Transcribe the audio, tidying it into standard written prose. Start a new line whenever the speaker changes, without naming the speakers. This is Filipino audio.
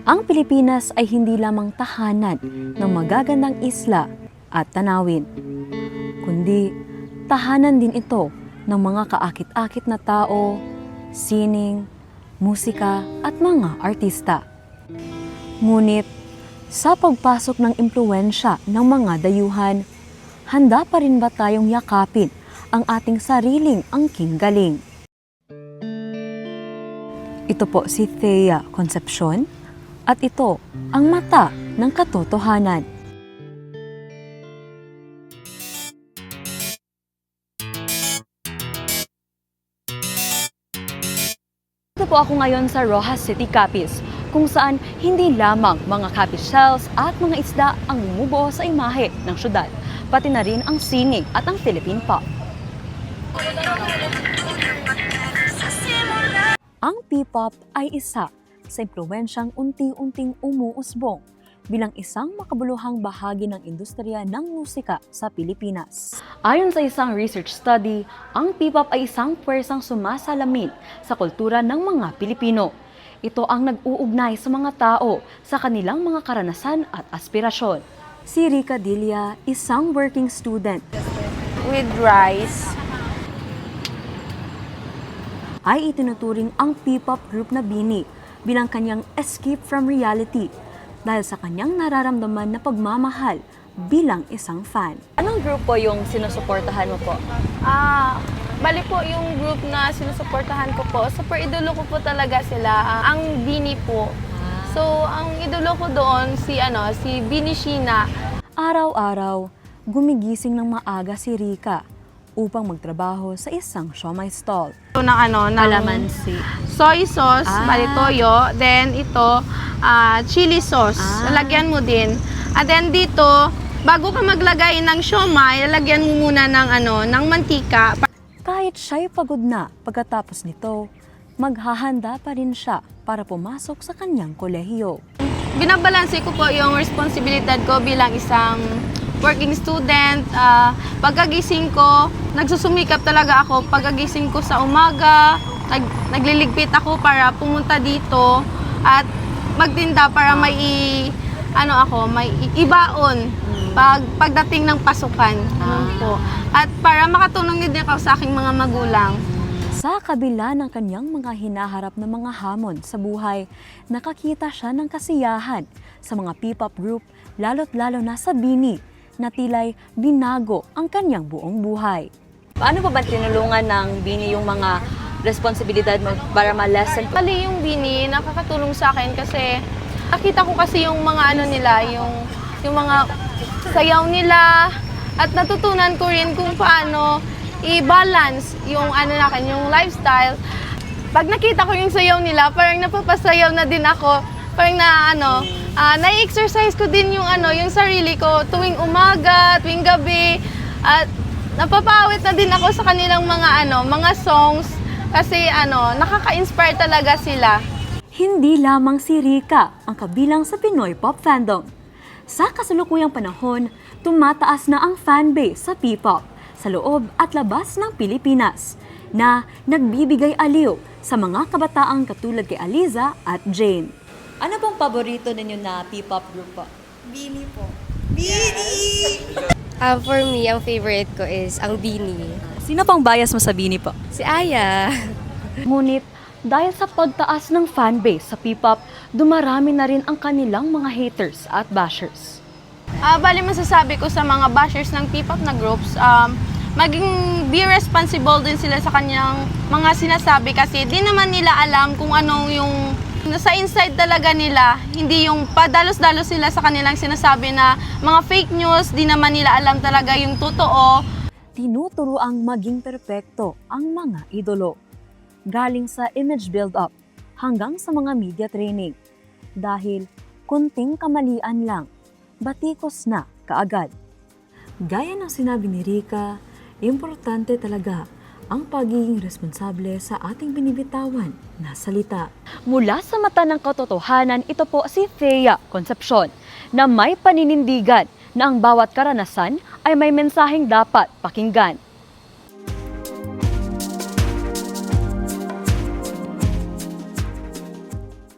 Ang Pilipinas ay hindi lamang tahanan ng magagandang isla at tanawin, kundi tahanan din ito ng mga kaakit-akit na tao, sining, musika at mga artista. Ngunit sa pagpasok ng impluwensya ng mga dayuhan, handa pa rin ba tayong yakapin ang ating sariling angking galing? Ito po si Thea Concepcion at ito ang Mata ng Katotohanan. Ito po ako ngayon sa Roxas City, Capiz, kung saan hindi lamang mga capiz shells at mga isda ang bumubuo sa imahe ng syudad, pati na rin ang sining at ang Philippine pop. Ang P-pop ay isa sa impluwensyang unti-unting umuusbong bilang isang makabuluhang bahagi ng industriya ng musika sa Pilipinas. Ayon sa isang research study, ang P-pop ay isang puwersang sumasalamin sa kultura ng mga Pilipino. Ito ang nag-uugnay sa mga tao sa kanilang mga karanasan at aspirasyon. Si Rica Dilla, isang working student
With rice.
ay itinuturing ang P-pop group na BINI bilang kanyang escape from reality dahil sa kanyang nararamdaman na pagmamahal bilang isang fan. Anong grupo yung sinusuportahan mo po?
Bali po yung group na sinusuportahan ko po. Super idolo ko po talaga sila. Ang BINI po. So, ang idolo ko doon si BINI Sheena.
Araw-araw, gumigising ng maaga si Rica upang magtrabaho sa isang siomai stall.
Ito ng
Calamansi.
soy sauce, bali toyo. Then ito, chili sauce. Lalagyan mo din. And then dito, bago ka maglagay ng siomai, lalagyan mo muna ng mantika.
Kahit siya'y pagod na pagkatapos nito, maghahanda pa rin siya para pumasok sa kanyang kolehiyo.
Binabalanse ko po yung responsibilidad ko bilang isang working student. Pagkagising ko, nagsusumikap talaga ako. Pagkagising ko sa umaga, nagliligpit ako para pumunta dito at magtinda para may ibaon pagdating ng pasukan. Po. At para makatulong din ako sa aking mga magulang.
Sa kabila ng kanyang mga hinaharap na mga hamon sa buhay, nakakita siya ng kasiyahan sa mga P-pop group, lalo't lalo na sa BINI, na tila'y binago ang kanyang buong buhay. Paano pa ba tinulungan ng BINI yung mga responsibilidad mo para ma-lessen?
Bali yung BINI, nakakatulong sa akin kasi nakita ko kasi yung mga nila, yung mga sayaw nila at natutunan ko rin kung paano i-balance yung yung lifestyle. Pag nakita ko yung sayaw nila, parang napapasayaw na din ako. Parang na-exercise ko din yung sarili ko tuwing umaga, tuwing gabi. At napapawit na din ako sa kanilang mga songs kasi nakaka-inspire talaga sila.
Hindi lamang si Rica ang kabilang sa Pinoy pop fandom. Sa kasalukuyang panahon, tumataas na ang fanbase sa P-pop sa loob at labas ng Pilipinas na nagbibigay aliw sa mga kabataang katulad kay Aliza at Jane. Ano pong paborito ninyo na P-pop group po?
BINI po. BINI!
For me, ang favorite ko is ang BINI.
Sino pang bias mo sa BINI po?
Si Aya.
Ngunit dahil sa pagtaas ng fanbase sa P-pop, dumarami na rin ang kanilang mga haters at bashers.
Bali masasabi ko sa mga bashers ng P-pop na groups, be responsible din sila sa kanyang mga sinasabi kasi di naman nila alam kung anong yung nasa inside talaga nila, hindi yung padalos-dalos sila sa kanilang sinasabi na mga fake news, di naman nila alam talaga yung totoo.
Tinuturoang maging perpekto ang mga idolo. Galing sa image build-up hanggang sa mga media training. Dahil kunting kamalian lang, batikos na kaagad. Gaya ng sinabi ni Rica, importante talaga ang pagiging responsable sa ating binibitawan na salita. Mula sa Mata ng Katotohanan, ito po si Thea Concepcion na may paninindigan na ang bawat karanasan ay may mensaheng dapat pakinggan.